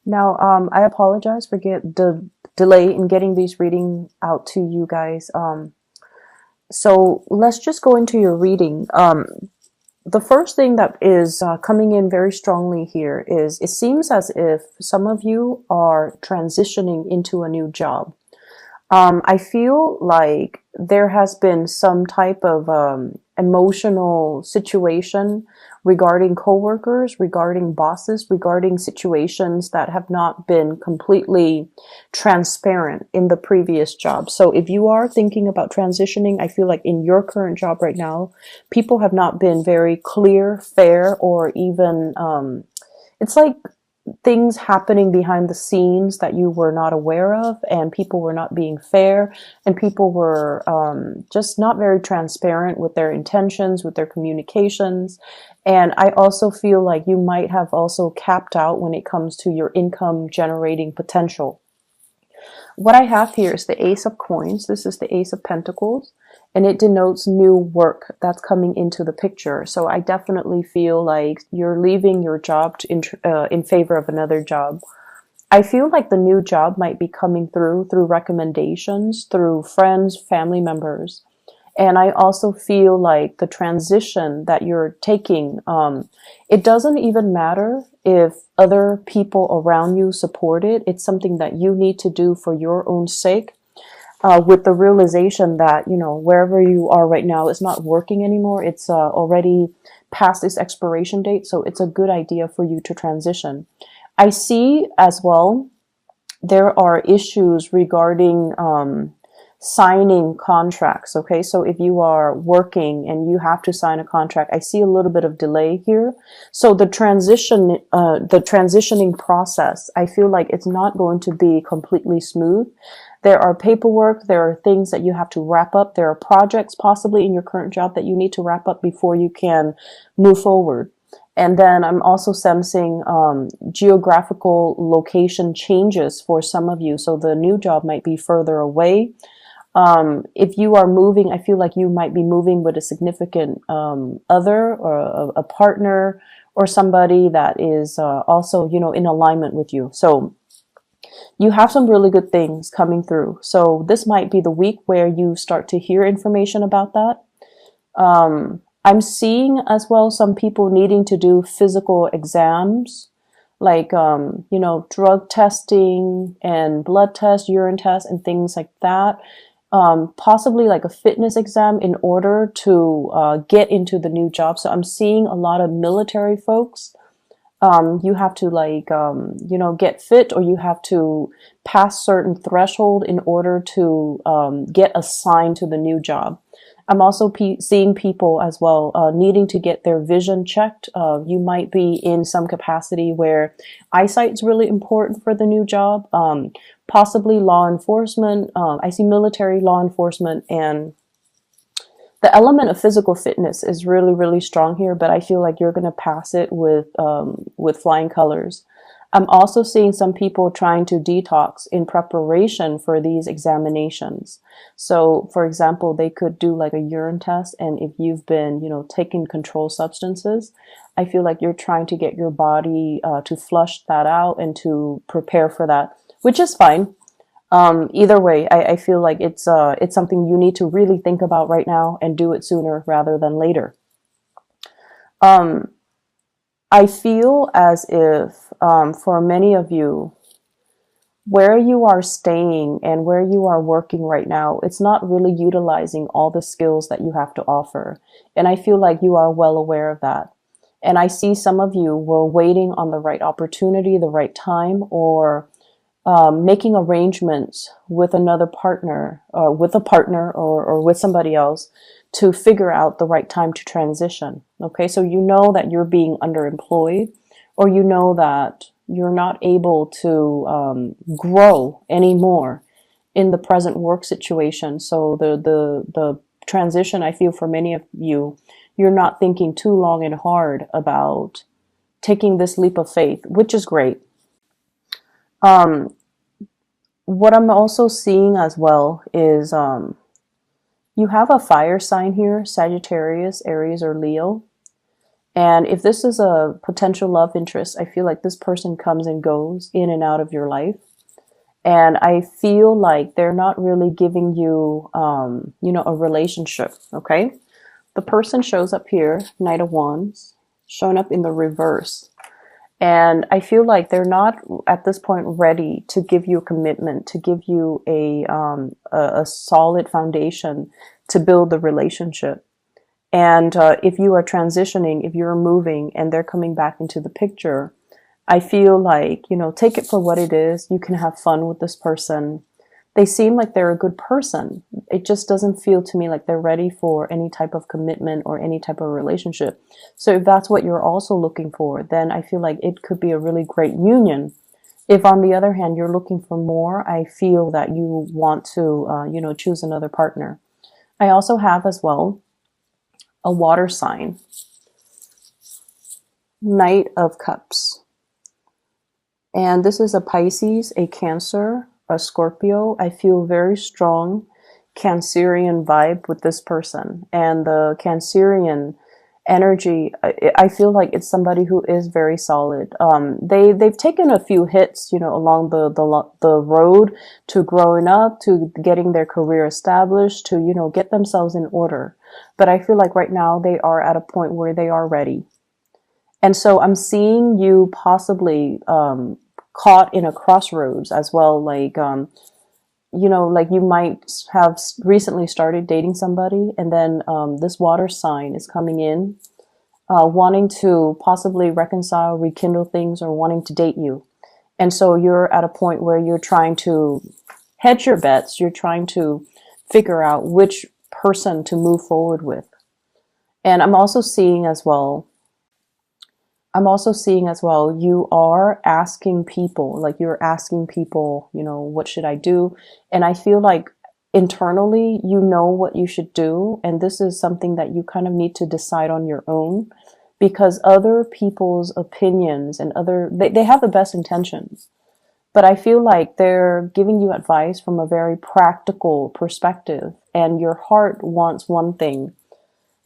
Now, I apologize for get the delay in getting these reading out to you guys. So let's just go into your reading. The first thing that is coming in very strongly here is it seems as if some of you are transitioning into a new job. I feel like there has been some type of emotional situation regarding coworkers, regarding bosses, regarding situations that have not been completely transparent in the previous job. So if you are thinking about transitioning, I feel like in your current job right now, people have not been very clear, fair, or even it's like things happening behind the scenes that you were not aware of, and people were not being fair, and people were just not very transparent with their intentions, with their communications. And I also feel like you might have also capped out when it comes to your income generating potential. What I have here is the Ace of Coins. This is the Ace of Pentacles, and it denotes new work that's coming into the picture. So I definitely feel like you're leaving your job in favor of another job. I feel like the new job might be coming through recommendations, through friends, family members. And I also feel like the transition that you're taking, it doesn't even matter if other people around you support it. It's something that you need to do for your own sake, with the realization that, you know, wherever you are right now is not working anymore. It's already past its expiration date. So it's a good idea for you to transition. I see as well, there are issues regarding signing contracts. Okay, so if you are working and you have to sign a contract, I see a little bit of delay here. So the transitioning process, I feel like it's not going to be completely smooth. There are paperwork, there are things that you have to wrap up, there are projects possibly in your current job that you need to wrap up before you can move forward. And then I'm also sensing geographical location changes for some of you. So the new job might be further away. If you are moving, I feel like you might be moving with a significant other, or a partner, or somebody that is also, you know, in alignment with you. So you have some really good things coming through. So this might be the week where you start to hear information about that. I'm seeing as well some people needing to do physical exams, like, you know, drug testing and blood tests, urine tests, and things like that. Possibly like a fitness exam in order to get into the new job. So I'm seeing a lot of military folks. You have to, like, you know, get fit, or you have to pass certain threshold in order to get assigned to the new job. I'm also seeing people as well needing to get their vision checked. You might be in some capacity where eyesight is really important for the new job. Possibly law enforcement. I see military, law enforcement, and the element of physical fitness is really, really strong here. But I feel like you're going to pass it with flying colors. I'm also seeing some people trying to detox in preparation for these examinations. So, for example, they could do like a urine test, and if you've been, you know, taking controlled substances, I feel like you're trying to get your body to flush that out and to prepare for that, which is fine. Either way, I feel like it's something you need to really think about right now and do it sooner rather than later. Um, I feel as if, for many of you, where you are staying and where you are working right now, it's not really utilizing all the skills that you have to offer. And I feel like you are well aware of that. And I see some of you were waiting on the right opportunity, the right time, or making arrangements with another partner, with a partner, or with somebody else to figure out the right time to transition. Okay, so you know that you're being underemployed, or you know that you're not able to grow anymore in the present work situation. So the transition, I feel for many of you, you're not thinking too long and hard about taking this leap of faith, which is great. Um, what I'm also seeing as well is you have a fire sign here, Sagittarius, Aries, or Leo. And if this is a potential love interest, I feel like this person comes and goes in and out of your life. And I feel like they're not really giving you, a relationship. Okay. The person shows up here, Knight of Wands, showing up in the reverse. And I feel like they're not at this point ready to give you a commitment, to give you a solid foundation to build the relationship. And if you are transitioning, if you're moving and they're coming back into the picture, I feel like, take it for what it is. You can have fun with this person. They seem like they're a good person. It just doesn't feel to me like they're ready for any type of commitment or any type of relationship. So if that's what you're also looking for, then I feel like it could be a really great union. If on the other hand, you're looking for more, I feel that you want to, choose another partner. I also have as well a water sign, Knight of Cups. And this is a Pisces, a Cancer, a Scorpio. I feel very strong Cancerian vibe with this person. And the Cancerian energy, I feel like it's somebody who is very solid. They've taken a few hits, along the road to growing up, to getting their career established, to, get themselves in order. But I feel like right now they are at a point where they are ready. And so I'm seeing you possibly caught in a crossroads as well. Like, like you might have recently started dating somebody, and then this water sign is coming in, wanting to possibly reconcile, rekindle things, or wanting to date you. And so you're at a point where you're trying to hedge your bets. You're trying to figure out which person to move forward with. And I'm also seeing as well, you are asking people, what should I do? And I feel like internally, you know what you should do. And this is something that you kind of need to decide on your own, because other people's opinions and they have the best intentions. But I feel like they're giving you advice from a very practical perspective, and your heart wants one thing,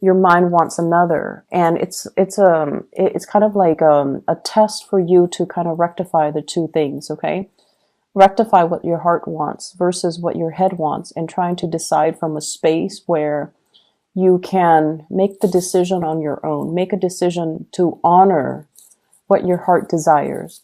your mind wants another, and it's kind of like a test for you to kind of rectify the two things. Okay, rectify what your heart wants versus what your head wants, and trying to decide from a space where you can make the decision on your own, make a decision to honor what your heart desires.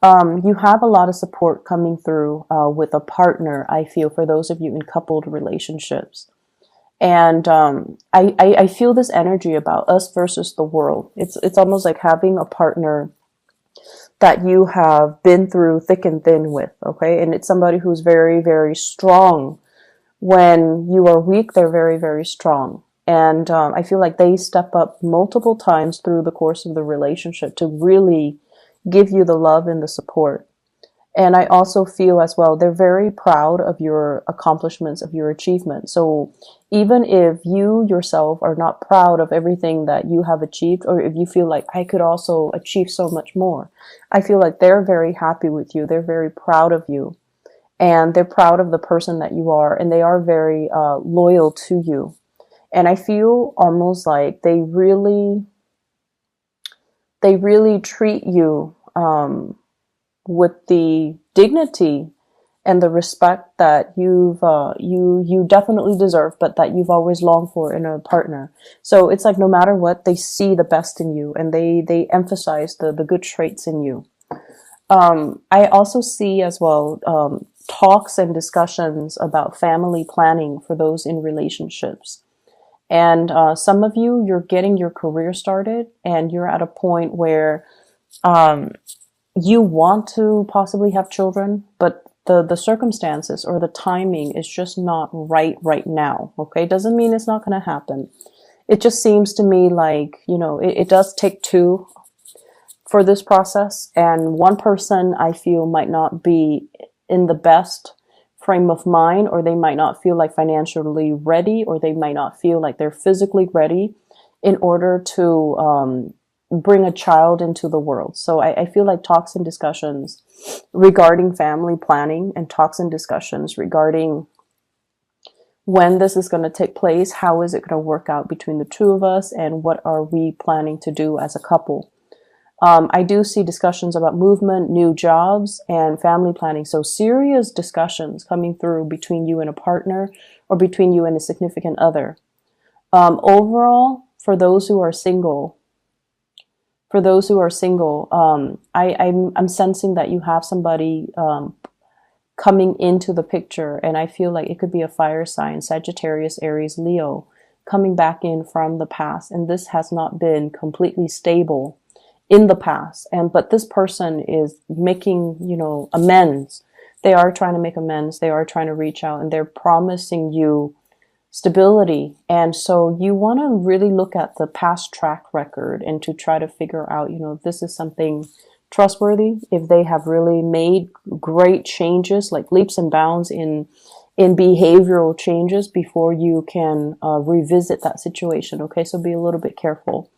You have a lot of support coming through with a partner, I feel, for those of you in coupled relationships. And I feel this energy about us versus the world. It's almost like having a partner that you have been through thick and thin with, okay? And it's somebody who's very, very strong. When you are weak, they're very, very strong. And I feel like they step up multiple times through the course of the relationship to really give you the love and the support. And I also feel as well, they're very proud of your accomplishments, of your achievements. So even if you yourself are not proud of everything that you have achieved, or if you feel like I could also achieve so much more, I feel like they're very happy with you. They're very proud of you, and they're proud of the person that you are, and they are very loyal to you. And I feel almost like they really treat you with the dignity and the respect that you definitely deserve, but that you've always longed for in a partner. So it's like no matter what, they see the best in you, and they emphasize the good traits in you. I also see as well talks and discussions about family planning for those in relationships. And some of you, you're getting your career started, and you're at a point where you want to possibly have children, but the circumstances or the timing is just not right now. Okay, doesn't mean it's not going to happen. It just seems to me like, it does take two for this process, and one person I feel might not be in the best frame of mind, or they might not feel like financially ready, or they might not feel like they're physically ready in order to bring a child into the world. So I feel like talks and discussions regarding family planning, and talks and discussions regarding when this is going to take place, how is it going to work out between the two of us, and what are we planning to do as a couple. I do see discussions about movement, new jobs, and family planning. So serious discussions coming through between you and a partner, or between you and a significant other. Overall, for those who are single, I'm sensing that you have somebody coming into the picture, and I feel like it could be a fire sign, Sagittarius, Aries, Leo, coming back in from the past, and this has not been completely stable in the past, but this person is making, amends. They are trying to make amends. They are trying to reach out, and they're promising you stability. And so you want to really look at the past track record and to try to figure out, if this is something trustworthy, if they have really made great changes, like leaps and bounds in behavioral changes, before you can revisit that situation. Okay, so be a little bit careful.